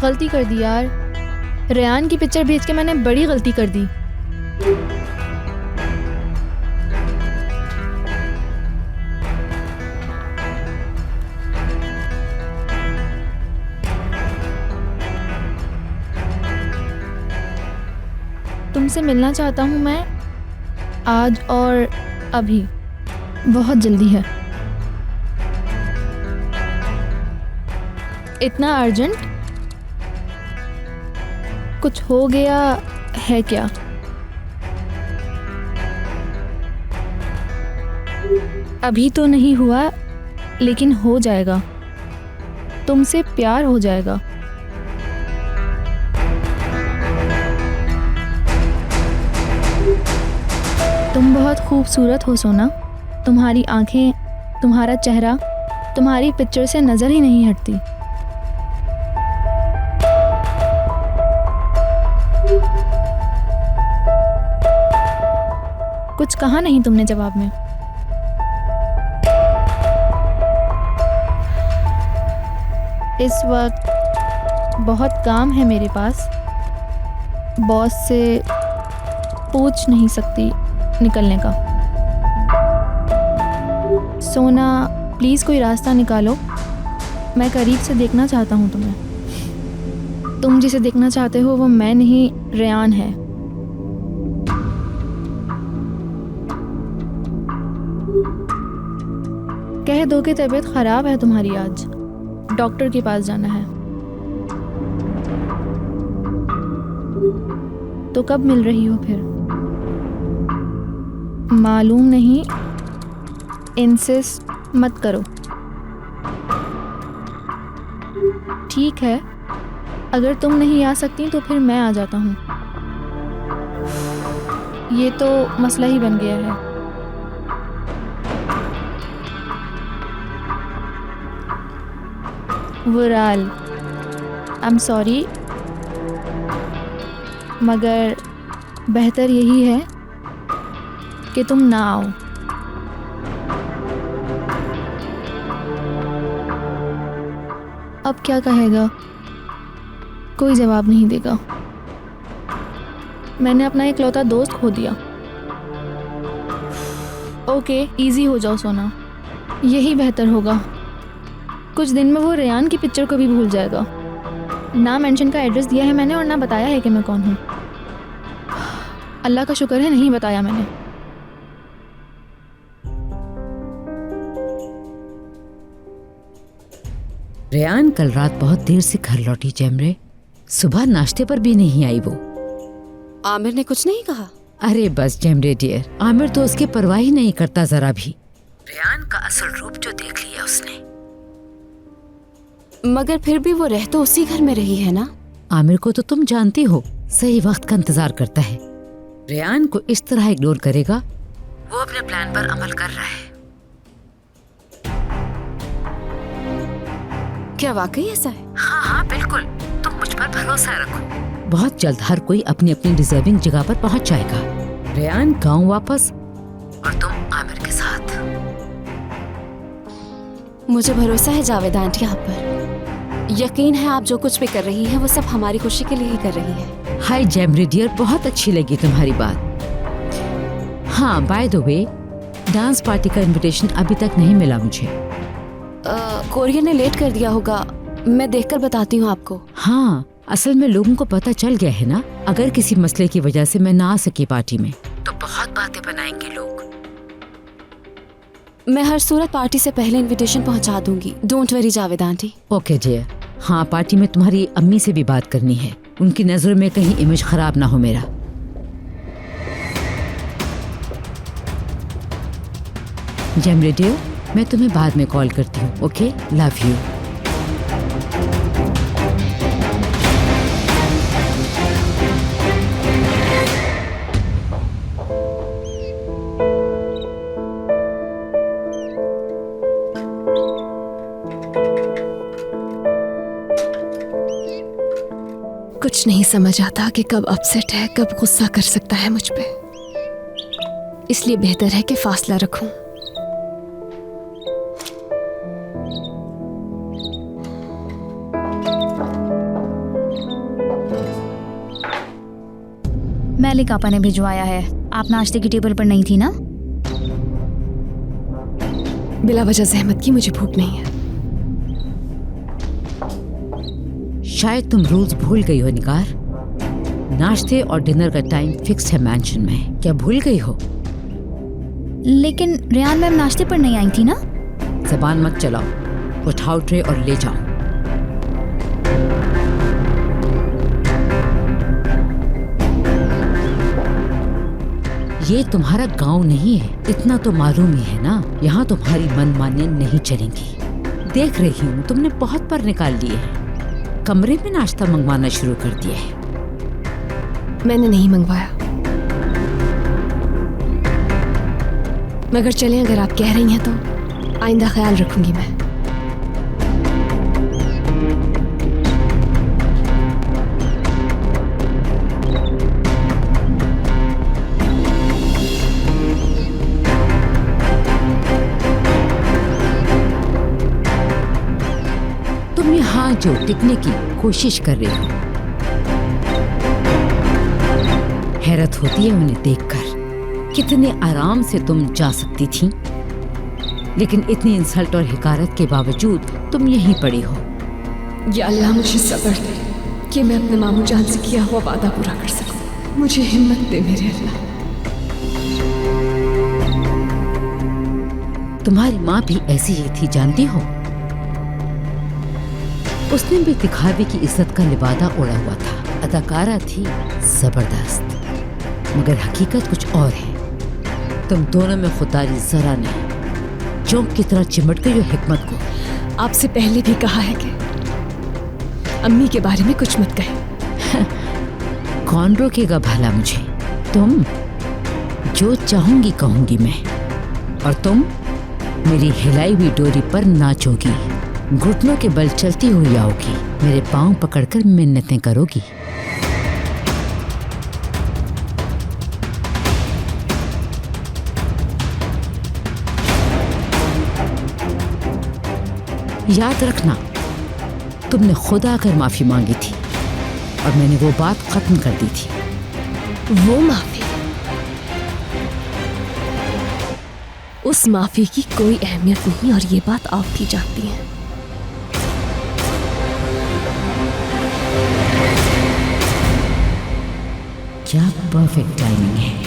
गलती कर दी यार। रेयान की पिक्चर भेज के मैंने बड़ी गलती कर दी। तुमसे मिलना चाहता हूँ मैं, आज और अभी, बहुत जल्दी है। इतना अर्जेंट? कुछ हो गया है क्या? अभी तो नहीं हुआ, लेकिन हो जाएगा। तुमसे प्यार हो जाएगा। तुम बहुत खूबसूरत हो सोना। तुम्हारी आंखें, तुम्हारा चेहरा, तुम्हारी पिक्चर से नजर ही नहीं हटती। कुछ कहा नहीं तुमने जवाब में। इस वक्त बहुत काम है मेरे पास। बॉस से पूछ नहीं सकती निकलने का। सोना, प्लीज़ कोई रास्ता निकालो। मैं करीब से देखना चाहता हूँ तुम्हें। तुम जिसे देखना चाहते हो वो मैं नहीं, रेयान है। कह दो कि तबीयत ख़राब है तुम्हारी, आज डॉक्टर के पास जाना है। तो कब मिल रही हो फिर? मालूम नहीं, इंसिस्ट मत करो। ठीक है, अगर तुम नहीं आ सकती तो फिर मैं आ जाता हूँ। ये तो मसला ही बन गया है। वुराल, आई एम सॉरी, मगर बेहतर यही है कि तुम ना आओ। अब क्या कहेगा? कोई जवाब नहीं देगा। मैंने अपना इकलौता दोस्त खो दिया। ओके, इजी हो जाओ सोना, यही बेहतर होगा। कुछ दिन में वो रेयान की पिक्चर को भी भूल जाएगा। ना मेंशन का एड्रेस दिया है मैंने और ना बताया है कि मैं कौन हूँ। अल्लाह का शुक्र है नहीं बताया मैंने। रेयान कल रात बहुत देर से घर लौटी जैमरे। सुबह नाश्ते पर भी नहीं आई वो। आमिर ने कुछ नहीं कहा? अरे बस जैमरे डियर, आमिर तो उसकी परवाह ही नहीं करता जरा भी। रेयान का असल रूप जो देख लिया उसने। मगर फिर भी वो रह तो उसी घर में रही है ना। आमिर को तो तुम जानती हो, सही वक्त का इंतजार करता है। रेयान को इस तरह इग्नोर करेगा? वो अपने प्लान पर अमल कर रहा है। क्या वाकई ऐसा है? हाँ हाँ बिल्कुल, तुम मुझ पर भरोसा रखो। बहुत जल्द हर कोई अपनी अपनी डिजर्विंग जगह पर पहुंच जाएगा। रेयान गांव वापस और तुम आमिर के साथ। मुझे भरोसा है जावेद आंटी आप पर। यकीन है आप जो कुछ भी कर रही हैं वो सब हमारी खुशी के लिए ही कर रही है। हाय जैमरे डियर, बहुत अच्छी लगी तुम्हारी बात। हाँ by the way, dance party का इनविटेशन अभी तक नहीं मिला मुझे। कोरियर ने लेट कर दिया होगा, मैं देखकर बताती हूँ आपको। हाँ, असल में लोगों को पता चल गया है ना। अगर किसी मसले की वजह से मैं ना आ सकी पार्टी में तो बहुत बातें बनाएंगे लोग। मैं हर सूरत पार्टी से पहले इनविटेशन पहुँचा दूंगी। Don't worry Javed aunty. Okay dear. हाँ, पार्टी में तुम्हारी अम्मी से भी बात करनी है। उनकी नजर में कहीं इमेज खराब ना हो मेरा। जैमरे डियर, मैं तुम्हें बाद में कॉल करती हूँ। Okay, love you. कुछ नहीं समझ आता कि कब अपसेट है, कब गुस्सा कर सकता है मुझ पे। इसलिए बेहतर है कि फासला रखूं। मलिक आपा ने भिजवाया है। आप नाश्ते की टेबल पर नहीं थी ना? बिला वजह जहमत की, मुझे भूख नहीं है। शायद तुम रूल्स भूल गई हो निगार। नाश्ते और डिनर का टाइम फिक्स है मेंशन में। क्या भूल गई हो? लेकिन रेहान मैम नाश्ते पर नहीं आई थी ना? ज़बान मत चलाओ, उठाओ ट्रे और ले जाओ। ये तुम्हारा गांव नहीं है, इतना तो मालूम ही है ना। यहाँ तुम्हारी मनमानियाँ नहीं चलेंगी। देख रही हूँ तुमने बहुत पर निकाल लिए हैं। कमरे में नाश्ता मंगवाना शुरू कर दिया है। मैंने नहीं मंगवाया, मगर चलें, अगर आप कह रही हैं तो आइंदा ख्याल रखूंगी मैं। तुम यहाँ जो टिकने की कोशिश कर रहे हो, हैरत होती है उन्हें देखकर। कितने आराम से तुम जा सकती थी, लेकिन इतनी इंसल्ट और हिकारत के बावजूद तुम यहीं पड़ी हो। या अल्लाह मुझे सब्र दे कि मैं अपने मामू जान से किया हुआ वादा पूरा कर सकूं। मुझे हिम्मत दे मेरे अल्लाह। तुम्हारी माँ भी ऐसी ही थी, जानती हो। उसने भी दिखावे की इज्जत का लिबादा ओढ़ा हुआ था। अदाकारा थी जबरदस्त, मगर हकीकत कुछ और है। तुम दोनों में खुदारी जरा नहीं। चौंक की तरह चिमट गई हो हिकमत को। आपसे पहले भी कहा है कि अम्मी के बारे में कुछ मत कहें। कौन रोकेगा भला मुझे? तुम जो चाहूंगी कहूंगी मैं, और तुम मेरी हिलाई हुई डोरी पर नाचोगी। घुटनों के बल चलती हुई आओगी, मेरे पांव पकड़कर मिन्नतें करोगी। याद रखना, तुमने खुद आकर माफी मांगी थी और मैंने वो बात खत्म कर दी थी। वो माफी, उस माफी की कोई अहमियत नहीं, और ये बात आप भी जानती हैं। क्या परफेक्ट टाइमिंग है।